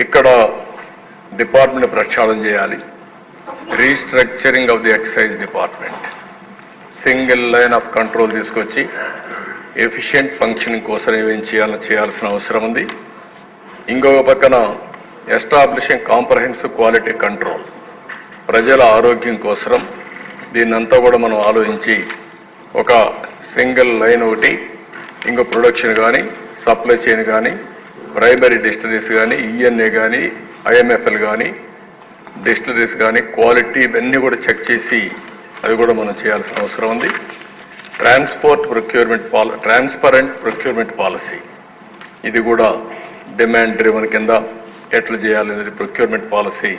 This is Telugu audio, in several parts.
ఇక్కడ డిపార్ట్మెంట్ ప్రక్షాళన చేయాలి. Restructuring of the excise department, single line of control తీసుకొచ్చి ఎఫిషియెంట్ ఫంక్షనింగ్ కోసం ఏమేం చేయాల్సిన అవసరం ఉంది. ఇంకొక పక్కన ఎస్టాబ్లిషింగ్ కాంప్రహెన్సివ్ క్వాలిటీ కంట్రోల్, ప్రజల ఆరోగ్యం కోసం దీన్నంతా కూడా మనం ఆలోచించి ఒక సింగిల్ లైన్ ఒకటి, ఇంకో ప్రొడక్షన్ కానీ, సప్లై చైన్ కానీ, ప్రైమరీ డిస్టిలరీస్ కానీ, ఈఎన్ఏ కానీ, ఐఎంఎఫ్ఎల్ కానీ, డిస్టిలరీస్ కానీ, క్వాలిటీ ఇవన్నీ కూడా చెక్ చేసి అవి కూడా మనం చేయాల్సిన అవసరం ఉంది. ట్రాన్స్పరెంట్ ప్రొక్యూర్మెంట్ పాలసీ, ఇది కూడా డిమాండ్ డ్రివన్ కింద ఎట్లా చేయాలనేది ప్రొక్యూర్మెంట్ పాలసీ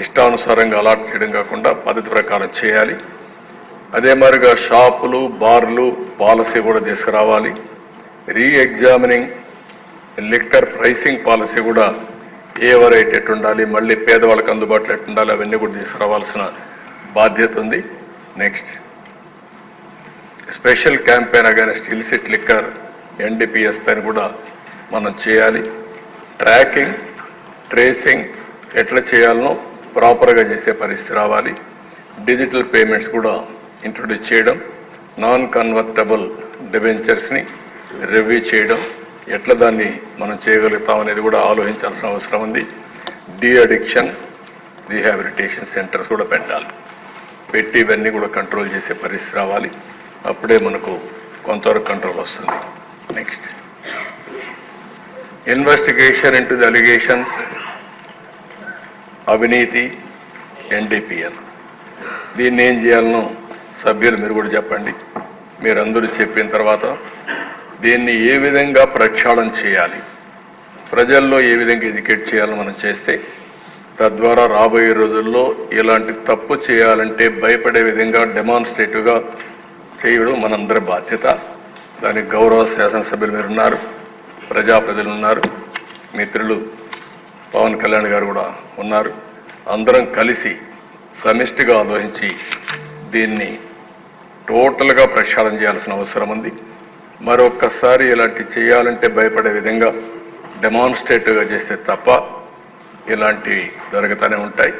ఇష్టానుసారంగా అలాట్ చేయడం కాకుండా పద్ధతి ప్రకారం చేయాలి. అదే మరిగా షాపులు, బార్లు పాలసీ కూడా తీసుకురావాలి. రీఎగ్జామినింగ్ లిక్కర్ ప్రైసింగ్ పాలసీ కూడా ఏ వెరైటీ ఎట్టుండాలి, మళ్ళీ పేదవాళ్ళకి అందుబాటులో ఎట్టుండాలి, అవన్నీ కూడా తీసుకురావాల్సిన బాధ్యత ఉంది. Next, special campaign against illicit liquor NDPS పైన కూడా మనం చేయాలి. ట్రాకింగ్, ట్రేసింగ్ ఎట్లా చేయాలనో ప్రాపర్గా చేసే పరిస్థితి రావాలి. డిజిటల్ పేమెంట్స్ కూడా ఇంట్రొడ్యూస్ చేయడం, నాన్ కన్వర్టబుల్ డిబెంచర్స్ని రివ్యూ చేయడం, ఎట్లా దాన్ని మనం చేయగలుగుతాం అనేది కూడా ఆలోచించాల్సిన అవసరం ఉంది. డి అడిక్షన్ రీహాబిలిటేషన్ సెంటర్స్ కూడా పెట్టాలి. పెట్టి ఇవన్నీ కూడా కంట్రోల్ చేసే పరిస్థితి రావాలి. అప్పుడే మనకు కొంతవరకు కంట్రోల్ వస్తుంది. Next, investigation into the allegations అవినీతి ఎన్డీపీఎల్, దీన్ని ఏం చేయాలనో సభ్యులు మీరు కూడా చెప్పండి. మీరందరూ చెప్పిన తర్వాత దీన్ని ఏ విధంగా ప్రక్షాళన చేయాలి, ప్రజల్లో ఏ విధంగా ఎడ్యుకేట్ చేయాలని మనం చేస్తే తద్వారా రాబోయే రోజుల్లో ఇలాంటి తప్పు చేయాలంటే భయపడే విధంగా డెమాన్స్ట్రేటివ్గా చేయడం మనందరి బాధ్యత. దానికి గౌరవ శాసనసభ్యులు మీరు ఉన్నారు, ప్రజలు ఉన్నారు, మిత్రులు పవన్ కళ్యాణ్ గారు కూడా ఉన్నారు. అందరం కలిసి సమిష్టిగా ఆలోచించి దీన్ని టోటల్గా ప్రక్షాళన చేయాల్సిన అవసరం ఉంది. మరొక్కసారి ఇలాంటి చేయాలంటే భయపడే విధంగా డెమాన్స్ట్రేటివ్గా చేస్తే తప్ప ఇలాంటివి జరుగుతూనే ఉంటాయి.